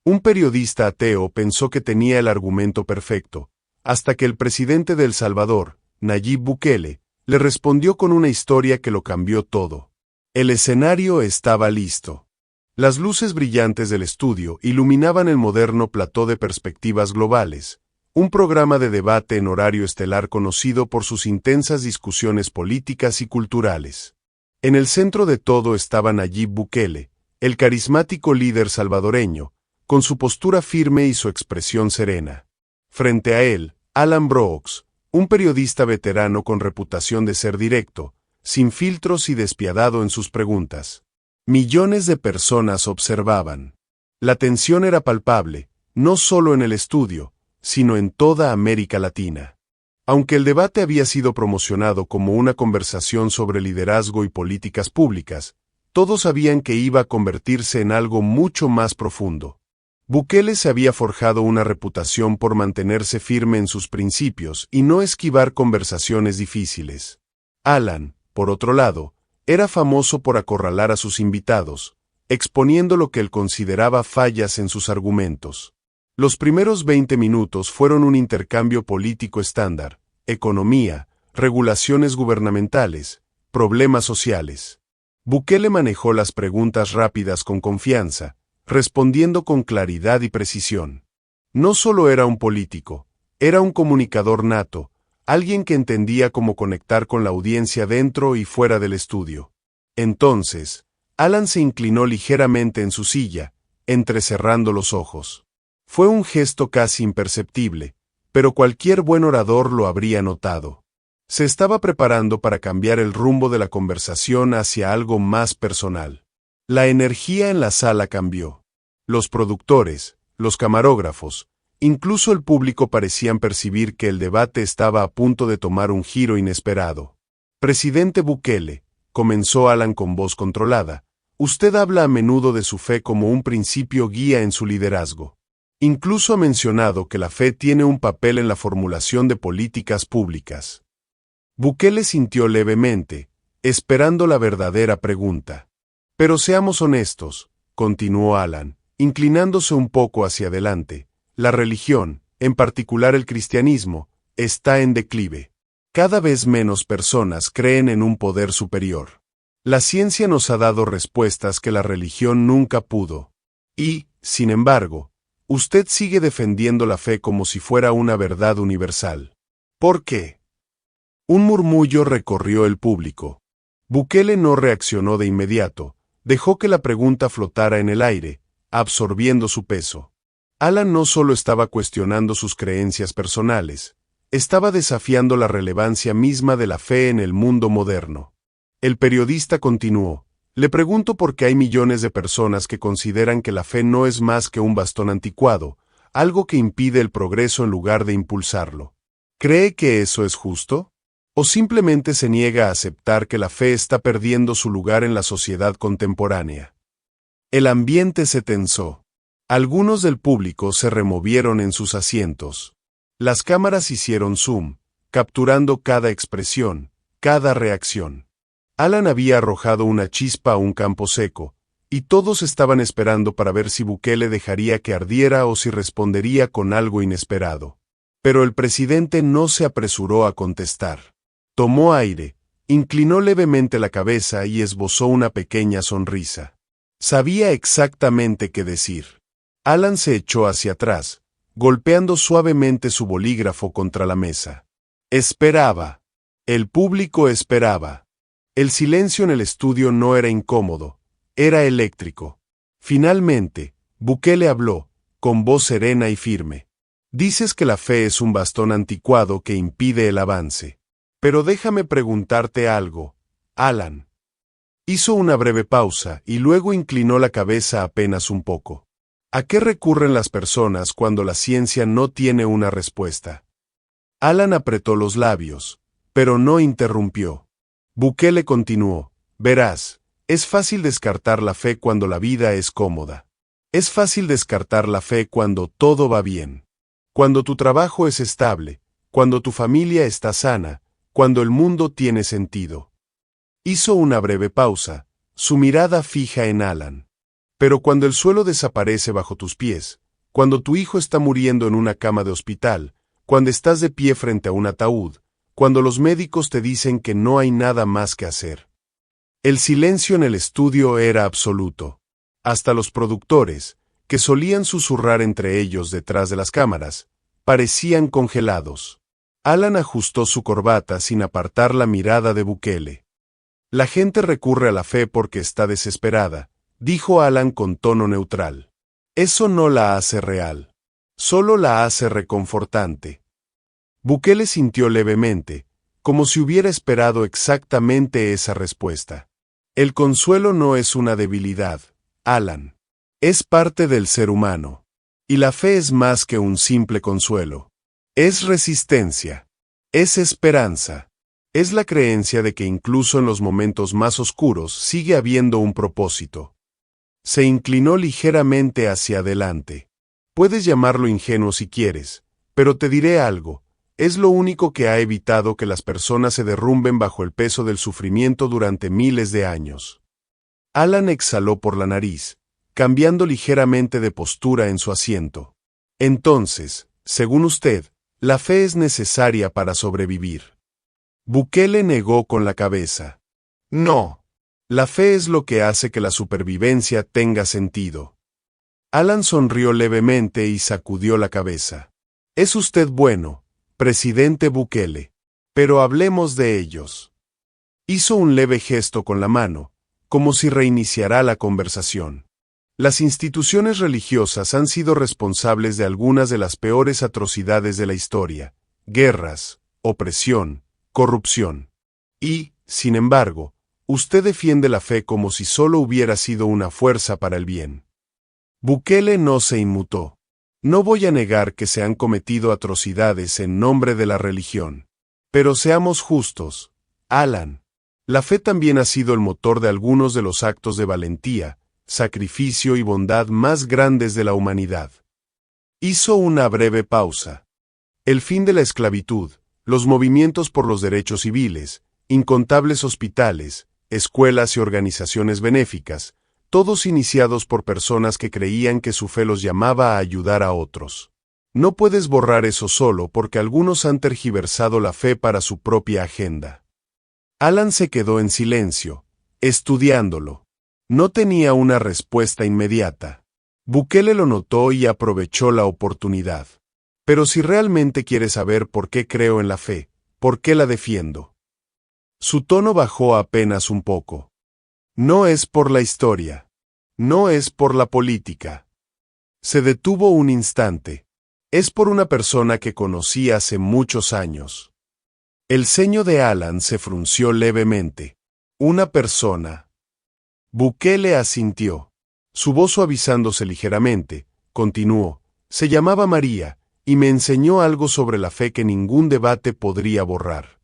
Un periodista ateo pensó que tenía el argumento perfecto, hasta que el presidente de El Salvador, Nayib Bukele, le respondió con una historia que lo cambió todo. El escenario estaba listo. Las luces brillantes del estudio iluminaban el moderno plató de Perspectivas Globales, un programa de debate en horario estelar conocido por sus intensas discusiones políticas y culturales. En el centro de todo estaba Nayib Bukele, el carismático líder salvadoreño, con su postura firme y su expresión serena. Frente a él, Alan Brooks, un periodista veterano con reputación de ser directo, sin filtros y despiadado en sus preguntas. Millones de personas observaban. La tensión era palpable, no solo en el estudio, sino en toda América Latina. Aunque el debate había sido promocionado como una conversación sobre liderazgo y políticas públicas, todos sabían que iba a convertirse en algo mucho más profundo. Bukele se había forjado una reputación por mantenerse firme en sus principios y no esquivar conversaciones difíciles. Alan, por otro lado, era famoso por acorralar a sus invitados, exponiendo lo que él consideraba fallas en sus argumentos. Los primeros 20 minutos fueron un intercambio político estándar, economía, regulaciones gubernamentales, problemas sociales. Bukele manejó las preguntas rápidas con confianza, respondiendo con claridad y precisión. No solo era un político, era un comunicador nato, alguien que entendía cómo conectar con la audiencia dentro y fuera del estudio. Entonces, Alan se inclinó ligeramente en su silla, entrecerrando los ojos. Fue un gesto casi imperceptible, pero cualquier buen orador lo habría notado. Se estaba preparando para cambiar el rumbo de la conversación hacia algo más personal. La energía en la sala cambió. Los productores, los camarógrafos, incluso el público parecían percibir que el debate estaba a punto de tomar un giro inesperado. Presidente Bukele, comenzó Alan con voz controlada, usted habla a menudo de su fe como un principio guía en su liderazgo. Incluso ha mencionado que la fe tiene un papel en la formulación de políticas públicas. Bukele sintió levemente, esperando la verdadera pregunta. Pero seamos honestos, continuó Alan, inclinándose un poco hacia adelante. La religión, en particular el cristianismo, está en declive. Cada vez menos personas creen en un poder superior. La ciencia nos ha dado respuestas que la religión nunca pudo. Y, sin embargo, usted sigue defendiendo la fe como si fuera una verdad universal. ¿Por qué? Un murmullo recorrió el público. Bukele no reaccionó de inmediato, dejó que la pregunta flotara en el aire, absorbiendo su peso. Alan no solo estaba cuestionando sus creencias personales, estaba desafiando la relevancia misma de la fe en el mundo moderno. El periodista continuó, le pregunto por qué hay millones de personas que consideran que la fe no es más que un bastón anticuado, algo que impide el progreso en lugar de impulsarlo. ¿Cree que eso es justo? ¿O simplemente se niega a aceptar que la fe está perdiendo su lugar en la sociedad contemporánea? El ambiente se tensó. Algunos del público se removieron en sus asientos. Las cámaras hicieron zoom, capturando cada expresión, cada reacción. Alan había arrojado una chispa a un campo seco, y todos estaban esperando para ver si Bukele dejaría que ardiera o si respondería con algo inesperado. Pero el presidente no se apresuró a contestar. Tomó aire, inclinó levemente la cabeza y esbozó una pequeña sonrisa. Sabía exactamente qué decir. Alan se echó hacia atrás, golpeando suavemente su bolígrafo contra la mesa. Esperaba. El público esperaba. El silencio en el estudio no era incómodo, era eléctrico. Finalmente, Bukele habló, con voz serena y firme. Dices que la fe es un bastón anticuado que impide el avance. Pero déjame preguntarte algo, Alan. Hizo una breve pausa y luego inclinó la cabeza apenas un poco. ¿A qué recurren las personas cuando la ciencia no tiene una respuesta? Alan apretó los labios, pero no interrumpió. Bukele continuó, verás, es fácil descartar la fe cuando la vida es cómoda. Es fácil descartar la fe cuando todo va bien. Cuando tu trabajo es estable, cuando tu familia está sana, cuando el mundo tiene sentido. Hizo una breve pausa, su mirada fija en Alan. Pero cuando el suelo desaparece bajo tus pies, cuando tu hijo está muriendo en una cama de hospital, cuando estás de pie frente a un ataúd, cuando los médicos te dicen que no hay nada más que hacer. El silencio en el estudio era absoluto. Hasta los productores, que solían susurrar entre ellos detrás de las cámaras, parecían congelados. Alan ajustó su corbata sin apartar la mirada de Bukele. La gente recurre a la fe porque está desesperada, dijo Alan con tono neutral. Eso no la hace real. Solo la hace reconfortante. Bukele sintió levemente, como si hubiera esperado exactamente esa respuesta. El consuelo no es una debilidad, Alan. Es parte del ser humano. Y la fe es más que un simple consuelo. Es resistencia. Es esperanza. Es la creencia de que incluso en los momentos más oscuros sigue habiendo un propósito. Se inclinó ligeramente hacia adelante. Puedes llamarlo ingenuo si quieres, pero te diré algo. Es lo único que ha evitado que las personas se derrumben bajo el peso del sufrimiento durante miles de años. Alan exhaló por la nariz, cambiando ligeramente de postura en su asiento. Entonces, según usted, la fe es necesaria para sobrevivir. Bukele negó con la cabeza. No. La fe es lo que hace que la supervivencia tenga sentido. Alan sonrió levemente y sacudió la cabeza. Es usted bueno, presidente Bukele. Pero hablemos de ellos. Hizo un leve gesto con la mano, como si reiniciara la conversación. Las instituciones religiosas han sido responsables de algunas de las peores atrocidades de la historia: guerras, opresión, corrupción. Y, sin embargo, usted defiende la fe como si solo hubiera sido una fuerza para el bien. Bukele no se inmutó. No voy a negar que se han cometido atrocidades en nombre de la religión. Pero seamos justos, Alan. La fe también ha sido el motor de algunos de los actos de valentía, sacrificio y bondad más grandes de la humanidad. Hizo una breve pausa. El fin de la esclavitud, los movimientos por los derechos civiles, incontables hospitales, escuelas y organizaciones benéficas, todos iniciados por personas que creían que su fe los llamaba a ayudar a otros. No puedes borrar eso solo porque algunos han tergiversado la fe para su propia agenda. Alan se quedó en silencio, estudiándolo. No tenía una respuesta inmediata. Bukele lo notó y aprovechó la oportunidad. Pero si realmente quieres saber por qué creo en la fe, ¿por qué la defiendo? Su tono bajó apenas un poco. No es por la historia. No es por la política. Se detuvo un instante. Es por una persona que conocí hace muchos años. El ceño de Alan se frunció levemente. Una persona. Bukele asintió. Su voz suavizándose ligeramente, continuó. Se llamaba María, y me enseñó algo sobre la fe que ningún debate podría borrar.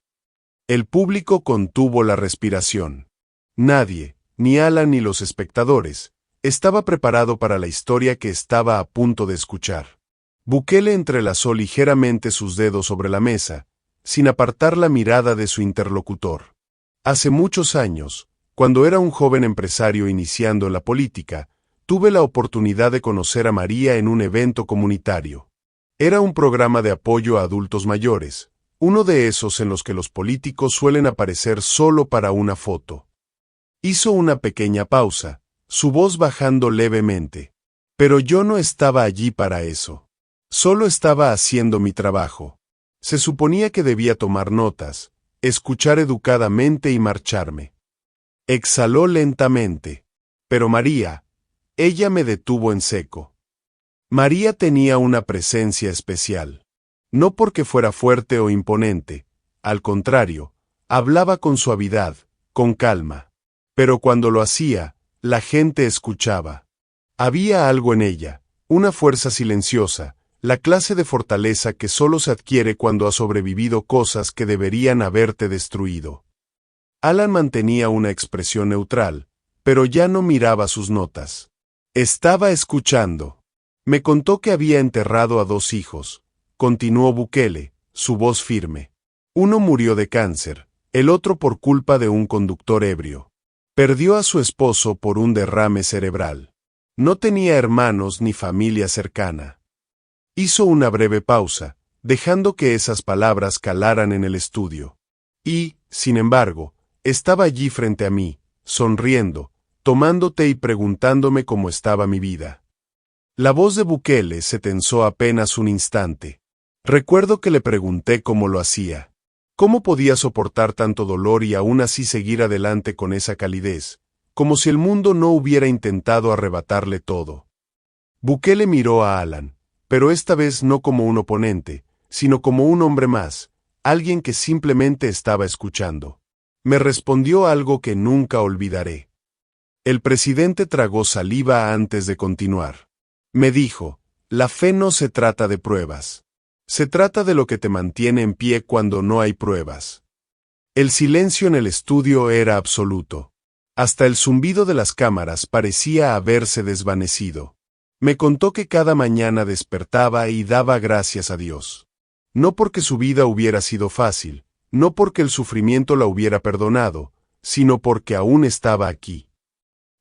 El público contuvo la respiración. Nadie, ni Alan ni los espectadores, estaba preparado para la historia que estaba a punto de escuchar. Bukele entrelazó ligeramente sus dedos sobre la mesa, sin apartar la mirada de su interlocutor. Hace muchos años, cuando era un joven empresario iniciando en la política, tuve la oportunidad de conocer a María en un evento comunitario. Era un programa de apoyo a adultos mayores, uno de esos en los que los políticos suelen aparecer solo para una foto. Hizo una pequeña pausa, su voz bajando levemente. Pero yo no estaba allí para eso. Solo estaba haciendo mi trabajo. Se suponía que debía tomar notas, escuchar educadamente y marcharme. Exhaló lentamente. Pero María, ella me detuvo en seco. María tenía una presencia especial. No porque fuera fuerte o imponente, al contrario, hablaba con suavidad, con calma. Pero cuando lo hacía, la gente escuchaba. Había algo en ella, una fuerza silenciosa, la clase de fortaleza que solo se adquiere cuando has sobrevivido cosas que deberían haberte destruido. Alan mantenía una expresión neutral, pero ya no miraba sus notas. Estaba escuchando. Me contó que había enterrado a 2 hijos, continuó Bukele, su voz firme. Uno murió de cáncer, el otro por culpa de un conductor ebrio. Perdió a su esposo por un derrame cerebral. No tenía hermanos ni familia cercana. Hizo una breve pausa, dejando que esas palabras calaran en el estudio. Y, sin embargo, estaba allí frente a mí, sonriendo, tomando té y preguntándome cómo estaba mi vida. La voz de Bukele se tensó apenas un instante. Recuerdo que le pregunté cómo lo hacía. ¿Cómo podía soportar tanto dolor y aún así seguir adelante con esa calidez, como si el mundo no hubiera intentado arrebatarle todo? Bukele miró a Alan, pero esta vez no como un oponente, sino como un hombre más, alguien que simplemente estaba escuchando. Me respondió algo que nunca olvidaré. El presidente tragó saliva antes de continuar. Me dijo, la fe no se trata de pruebas. Se trata de lo que te mantiene en pie cuando no hay pruebas. El silencio en el estudio era absoluto. Hasta el zumbido de las cámaras parecía haberse desvanecido. Me contó que cada mañana despertaba y daba gracias a Dios. No porque su vida hubiera sido fácil, no porque el sufrimiento la hubiera perdonado, sino porque aún estaba aquí.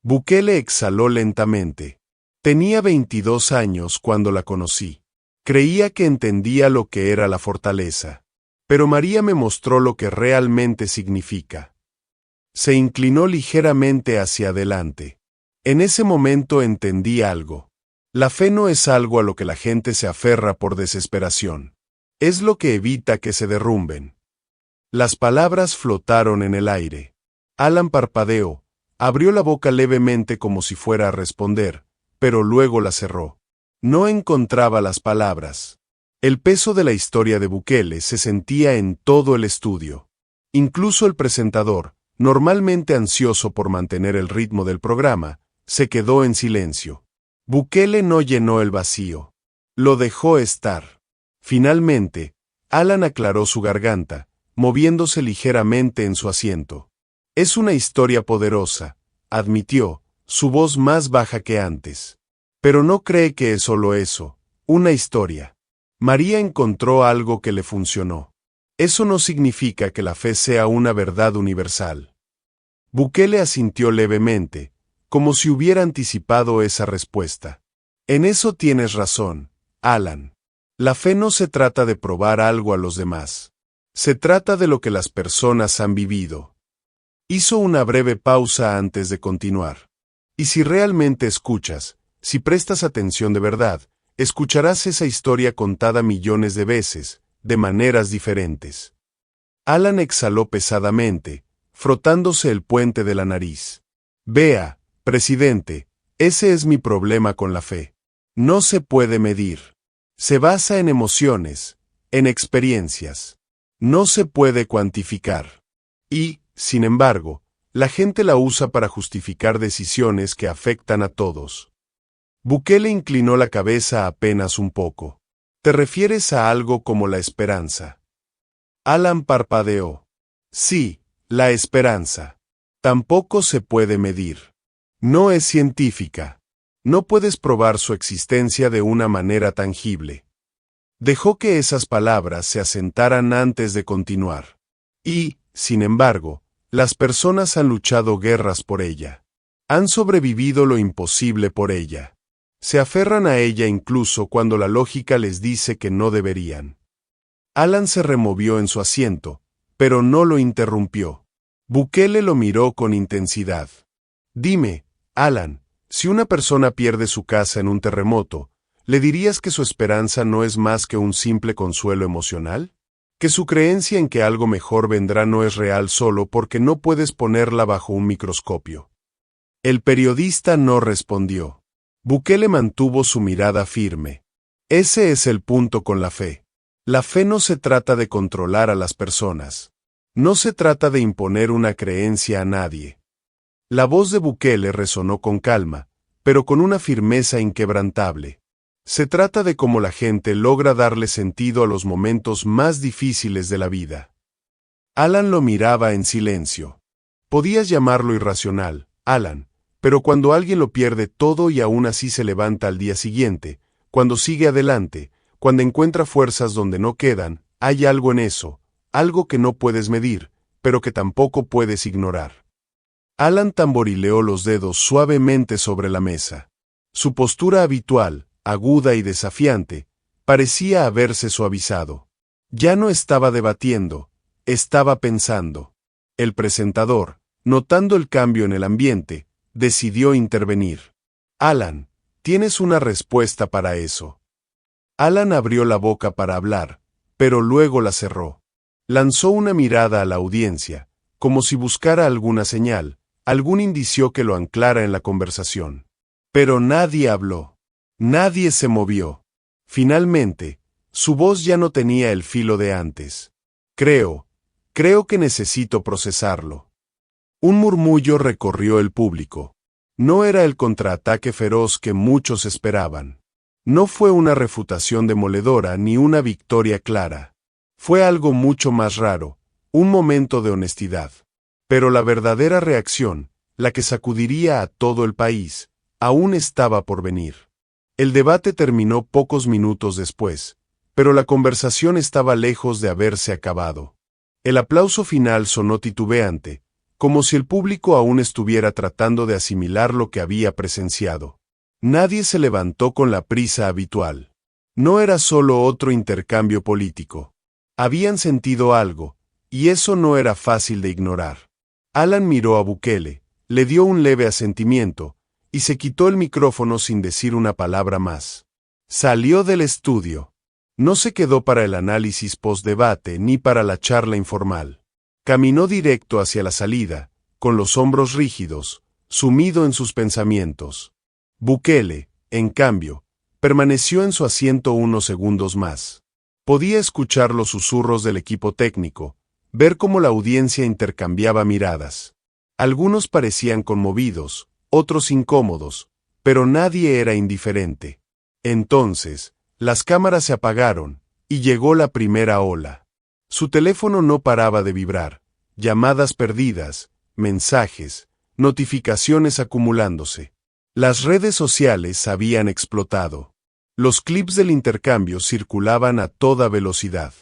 Bukele exhaló lentamente. Tenía 22 años cuando la conocí. Creía que entendía lo que era la fortaleza. Pero María me mostró lo que realmente significa. Se inclinó ligeramente hacia adelante. En ese momento entendí algo. La fe no es algo a lo que la gente se aferra por desesperación. Es lo que evita que se derrumben. Las palabras flotaron en el aire. Alan parpadeó, abrió la boca levemente como si fuera a responder, pero luego la cerró. No encontraba las palabras. El peso de la historia de Bukele se sentía en todo el estudio. Incluso el presentador, normalmente ansioso por mantener el ritmo del programa, se quedó en silencio. Bukele no llenó el vacío. Lo dejó estar. Finalmente, Alan aclaró su garganta, moviéndose ligeramente en su asiento. Es una historia poderosa, admitió, su voz más baja que antes. Pero no cree que es solo eso, una historia. María encontró algo que le funcionó. Eso no significa que la fe sea una verdad universal. Bukele asintió levemente, como si hubiera anticipado esa respuesta. En eso tienes razón, Alan. La fe no se trata de probar algo a los demás. Se trata de lo que las personas han vivido. Hizo una breve pausa antes de continuar. Y si realmente escuchas, si prestas atención de verdad, escucharás esa historia contada millones de veces, de maneras diferentes. Alan exhaló pesadamente, frotándose el puente de la nariz. Vea, presidente, ese es mi problema con la fe. No se puede medir. Se basa en emociones, en experiencias. No se puede cuantificar. Y, sin embargo, la gente la usa para justificar decisiones que afectan a todos. Bukele inclinó la cabeza apenas un poco. ¿Te refieres a algo como la esperanza? Alan parpadeó. Sí, la esperanza. Tampoco se puede medir. No es científica. No puedes probar su existencia de una manera tangible. Dejó que esas palabras se asentaran antes de continuar. Y, sin embargo, las personas han luchado guerras por ella. Han sobrevivido lo imposible por ella. Se aferran a ella incluso cuando la lógica les dice que no deberían. Alan se removió en su asiento, pero no lo interrumpió. Bukele lo miró con intensidad. Dime, Alan, si una persona pierde su casa en un terremoto, ¿le dirías que su esperanza no es más que un simple consuelo emocional? ¿Que su creencia en que algo mejor vendrá no es real solo porque no puedes ponerla bajo un microscopio? El periodista no respondió. Bukele mantuvo su mirada firme. Ese es el punto con la fe. La fe no se trata de controlar a las personas. No se trata de imponer una creencia a nadie. La voz de Bukele resonó con calma, pero con una firmeza inquebrantable. Se trata de cómo la gente logra darle sentido a los momentos más difíciles de la vida. Alan lo miraba en silencio. Podías llamarlo irracional, Alan, pero cuando alguien lo pierde todo y aún así se levanta al día siguiente, cuando sigue adelante, cuando encuentra fuerzas donde no quedan, hay algo en eso, algo que no puedes medir, pero que tampoco puedes ignorar. Alan tamborileó los dedos suavemente sobre la mesa. Su postura habitual, aguda y desafiante, parecía haberse suavizado. Ya no estaba debatiendo, estaba pensando. El presentador, notando el cambio en el ambiente, decidió intervenir. Alan, tienes una respuesta para eso. Alan abrió la boca para hablar, pero luego la cerró. Lanzó una mirada a la audiencia, como si buscara alguna señal, algún indicio que lo anclara en la conversación. Pero nadie habló. Nadie se movió. Finalmente, su voz ya no tenía el filo de antes. Creo que necesito procesarlo. Un murmullo recorrió el público. No era el contraataque feroz que muchos esperaban. No fue una refutación demoledora ni una victoria clara. Fue algo mucho más raro, un momento de honestidad. Pero la verdadera reacción, la que sacudiría a todo el país, aún estaba por venir. El debate terminó pocos minutos después, pero la conversación estaba lejos de haberse acabado. El aplauso final sonó titubeante, como si el público aún estuviera tratando de asimilar lo que había presenciado. Nadie se levantó con la prisa habitual. No era solo otro intercambio político. Habían sentido algo, y eso no era fácil de ignorar. Alan miró a Bukele, le dio un leve asentimiento, y se quitó el micrófono sin decir una palabra más. Salió del estudio. No se quedó para el análisis post-debate ni para la charla informal. Caminó directo hacia la salida, con los hombros rígidos, sumido en sus pensamientos. Bukele, en cambio, permaneció en su asiento unos segundos más. Podía escuchar los susurros del equipo técnico, ver cómo la audiencia intercambiaba miradas. Algunos parecían conmovidos, otros incómodos, pero nadie era indiferente. Entonces, las cámaras se apagaron, y llegó la primera ola. Su teléfono no paraba de vibrar, llamadas perdidas, mensajes, notificaciones acumulándose. Las redes sociales habían explotado. Los clips del intercambio circulaban a toda velocidad.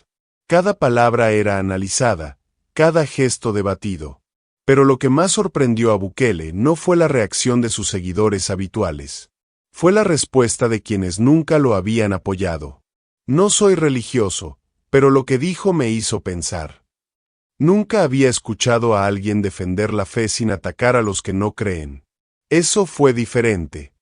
Cada palabra era analizada, cada gesto debatido. Pero lo que más sorprendió a Bukele no fue la reacción de sus seguidores habituales. Fue la respuesta de quienes nunca lo habían apoyado. No soy religioso, pero lo que dijo me hizo pensar. Nunca había escuchado a alguien defender la fe sin atacar a los que no creen. Eso fue diferente.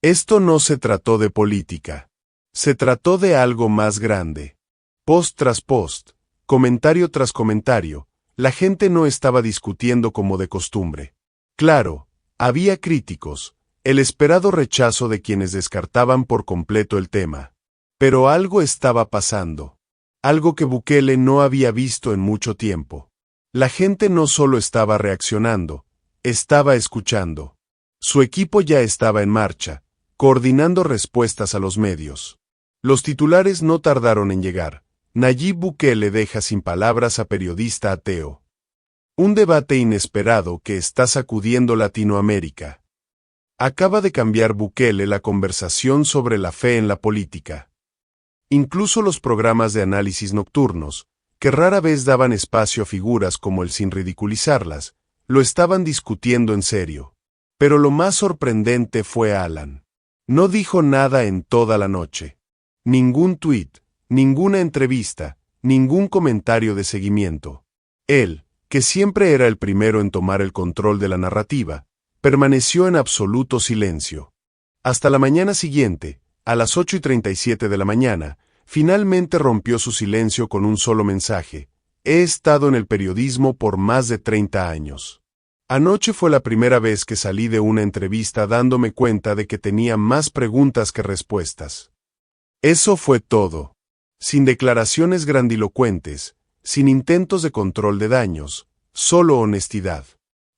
Esto no se trató de política. Se trató de algo más grande. Post tras post, comentario tras comentario, la gente no estaba discutiendo como de costumbre. Claro, había críticos, el esperado rechazo de quienes descartaban por completo el tema. Pero algo estaba pasando. Algo que Bukele no había visto en mucho tiempo. La gente no solo estaba reaccionando, estaba escuchando. Su equipo ya estaba en marcha, coordinando respuestas a los medios. Los titulares no tardaron en llegar. Nayib Bukele deja sin palabras a periodista ateo. Un debate inesperado que está sacudiendo Latinoamérica. Acaba de cambiar Bukele la conversación sobre la fe en la política. Incluso los programas de análisis nocturnos, que rara vez daban espacio a figuras como él sin ridiculizarlas, lo estaban discutiendo en serio. Pero lo más sorprendente fue Alan. No dijo nada en toda la noche. Ningún tuit, ninguna entrevista, ningún comentario de seguimiento. Él, que siempre era el primero en tomar el control de la narrativa, permaneció en absoluto silencio. Hasta la mañana siguiente, a las 8:37 de la mañana, finalmente rompió su silencio con un solo mensaje. He estado en el periodismo por más de 30 años. Anoche fue la primera vez que salí de una entrevista dándome cuenta de que tenía más preguntas que respuestas. Eso fue todo. Sin declaraciones grandilocuentes, sin intentos de control de daños, solo honestidad.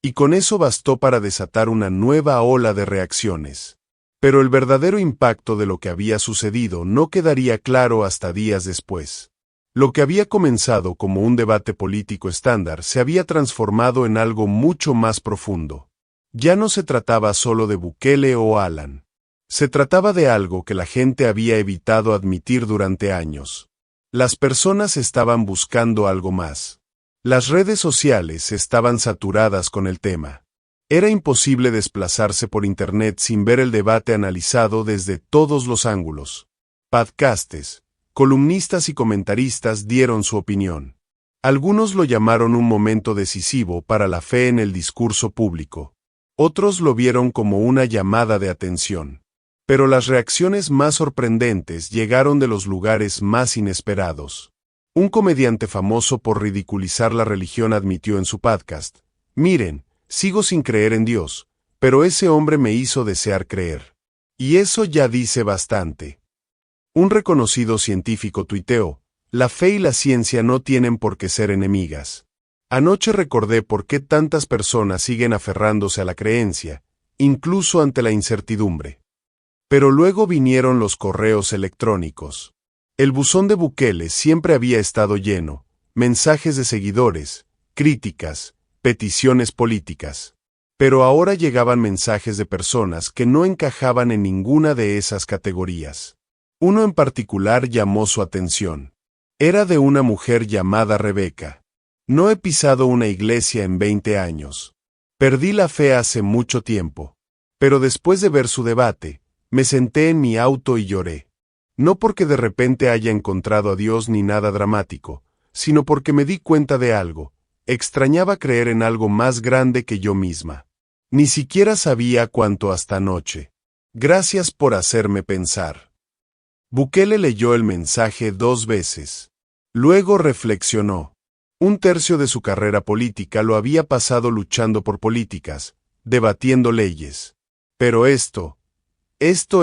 Y con eso bastó para desatar una nueva ola de reacciones. Pero el verdadero impacto de lo que había sucedido no quedaría claro hasta días después. Lo que había comenzado como un debate político estándar se había transformado en algo mucho más profundo. Ya no se trataba solo de Bukele o Alan. Se trataba de algo que la gente había evitado admitir durante años. Las personas estaban buscando algo más. Las redes sociales estaban saturadas con el tema. Era imposible desplazarse por Internet sin ver el debate analizado desde todos los ángulos. Podcastes, columnistas y comentaristas dieron su opinión. Algunos lo llamaron un momento decisivo para la fe en el discurso público. Otros lo vieron como una llamada de atención. Pero las reacciones más sorprendentes llegaron de los lugares más inesperados. Un comediante famoso por ridiculizar la religión admitió en su podcast: "Miren, sigo sin creer en Dios, pero ese hombre me hizo desear creer". Y eso ya dice bastante. Un reconocido científico tuiteó: "La fe y la ciencia no tienen por qué ser enemigas". Anoche recordé por qué tantas personas siguen aferrándose a la creencia, incluso ante la incertidumbre. Pero luego vinieron los correos electrónicos. El buzón de Bukele siempre había estado lleno: mensajes de seguidores, críticas, peticiones políticas. Pero ahora llegaban mensajes de personas que no encajaban en ninguna de esas categorías. Uno en particular llamó su atención. Era de una mujer llamada Rebeca. "No he pisado una iglesia en 20 años. Perdí la fe hace mucho tiempo. Pero después de ver su debate, me senté en mi auto y lloré. No porque de repente haya encontrado a Dios ni nada dramático, sino porque me di cuenta de algo. Extrañaba creer en algo más grande que yo misma. Ni siquiera sabía cuánto hasta anoche. Gracias por hacerme pensar". Bukele leyó el mensaje 2 veces. Luego reflexionó. Un tercio de su carrera política lo había pasado luchando por políticas, debatiendo leyes. Pero esto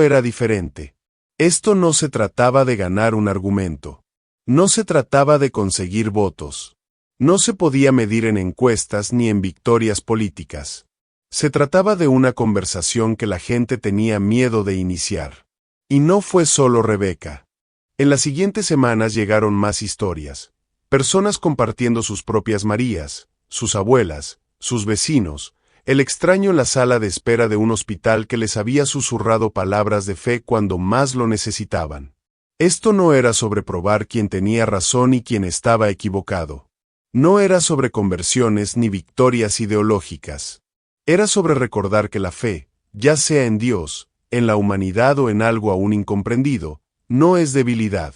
era diferente. Esto no se trataba de ganar un argumento. No se trataba de conseguir votos. No se podía medir en encuestas ni en victorias políticas. Se trataba de una conversación que la gente tenía miedo de iniciar. Y no fue solo Rebeca. En las siguientes semanas llegaron más historias. Personas compartiendo sus propias Marías, sus abuelas, sus vecinos, el extraño en la sala de espera de un hospital que les había susurrado palabras de fe cuando más lo necesitaban. Esto no era sobre probar quién tenía razón y quién estaba equivocado. No era sobre conversiones ni victorias ideológicas. Era sobre recordar que la fe, ya sea en Dios, en la humanidad o en algo aún incomprendido, no es debilidad.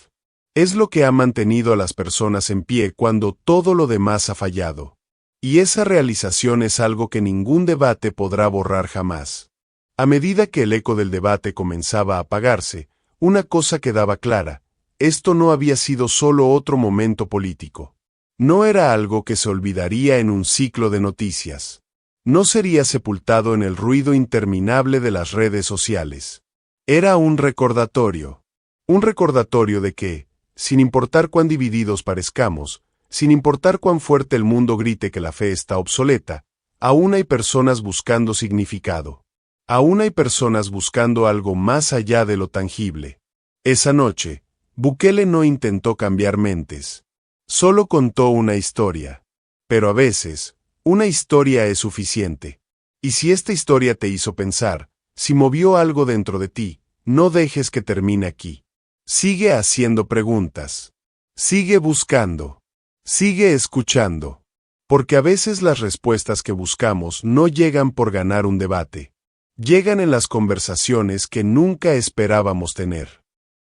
Es lo que ha mantenido a las personas en pie cuando todo lo demás ha fallado. Y esa realización es algo que ningún debate podrá borrar jamás. A medida que el eco del debate comenzaba a apagarse, una cosa quedaba clara: esto no había sido solo otro momento político. No era algo que se olvidaría en un ciclo de noticias. No sería sepultado en el ruido interminable de las redes sociales. Era un recordatorio. Un recordatorio de que, sin importar cuán divididos parezcamos, sin importar cuán fuerte el mundo grite que la fe está obsoleta, aún hay personas buscando significado. Aún hay personas buscando algo más allá de lo tangible. Esa noche, Bukele no intentó cambiar mentes. Solo contó una historia. Pero a veces, una historia es suficiente. Y si esta historia te hizo pensar, si movió algo dentro de ti, no dejes que termine aquí. Sigue haciendo preguntas. Sigue buscando. Sigue escuchando. Porque a veces las respuestas que buscamos no llegan por ganar un debate. Llegan en las conversaciones que nunca esperábamos tener.